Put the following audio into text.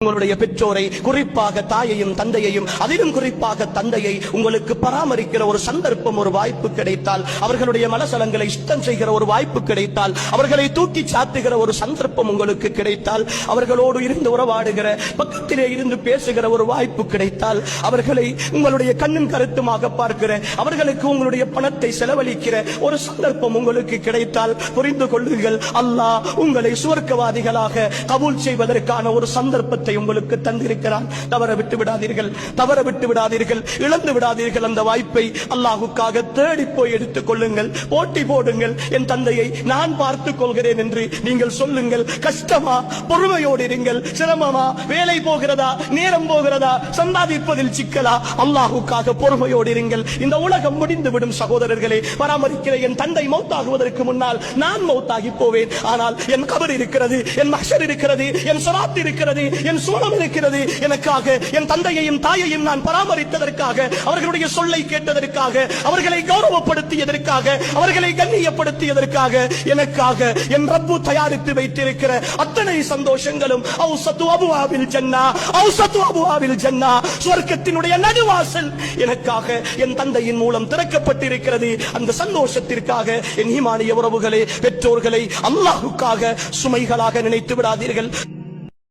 உங்களுடைய பெற்றோரை, குறிப்பாக தாயையும் தந்தையையும், அதிலும் குறிப்பாக தந்தையை உங்களுக்கு பராமரிக்கிற ஒரு சந்தர்ப்பம், ஒரு வாய்ப்பு கிடைத்தால், அவர்களுடைய மனசலங்களை சுத்தம் செய்கிற ஒரு வாய்ப்பு கிடைத்தால், அவர்களை தூக்கி சாத்துகிற ஒரு சந்தர்ப்பம் உங்களுக்கு கிடைத்தால், அவர்களோடு இருந்து உறவாடுகிற, பக்கத்திலே இருந்து பேசுகிற ஒரு வாய்ப்பு கிடைத்தால், அவர்களை உங்களுடைய கண்ணும் கருத்துமாக பார்க்கிற, அவர்களுக்கு உங்களுடைய பணத்தை செலவழிக்கிற ஒரு சந்தர்ப்பம் உங்களுக்கு கிடைத்தால், புரிந்து கொள்ளுங்கள், அல்லாஹ் உங்களை சுவர்க்கவாதிகளாக கபூல் செய்வதற்கான ஒரு சந்தர்ப்பத்தை உங்களுக்கு தந்திருக்கிறான். தவற விட்டு விடாதீர்கள், இழந்து விடாதீர்கள். அந்த வாய்ப்பை அல்லாஹ்வுக்காக தேடி போய் எடுத்துக் கொள்ளுங்கள். போட்டி போடுங்கள். என் தந்தையை நான் பார்த்துக் கொள்கிறேன் என்று நீங்கள் சொல்லுங்கள். கஷ்டமா? பொறுமையோடு இருங்கள். சிரமமா? வேலை போகிறதா? நேரம் போகிறதா? சம்பாதிப்பதில் சிக்கலா? அல்லாஹ்வுக்காக பொறுமையோடு இருங்கள். இந்த உலகம் முடிந்துவிடும் சகோதரர்களே. பராமரிக்கிற என் தந்தை மௌத்தாகுவதற்கு முன்னால் நான் மௌத்தாகி போவேன். ஆனால் என் கபர் இருக்கிறது, என் மஹ்ஷர் இருக்கிறது, என் ஸிராத் இருக்கிறது, என் சூழம் இருக்கிறது. எனக்காக என் தந்தையையும் தாயையும் நான் பராமரித்ததற்காக, அவர்களுடைய சொல்லை கேட்டதற்காக, அவர்களை கௌரவப்படுத்தியதற்காக, அவர்களை கண்ணியப்படுத்தியதற்காக, எனக்காக என் ரப்பு தயாரித்து வைத்திருக்கிற அத்தனை சந்தோஷங்களும் அவுஸது அபுவாபில் ஜன்னா, அவுஸது அபுவாபில் ஜன்னா, சுவர்க்கத்தினுடைய நடுவாசல் எனக்காக என் தந்தையின் மூலம் திறக்கப்பட்டிருக்கிறது. அந்த சந்தோஷத்திற்காக என் ஈமானிய உறவுகளே, பெற்றோர்களை அல்லாஹ்வுக்காக சுமைகளாக நினைத்து விடாதீர்கள்.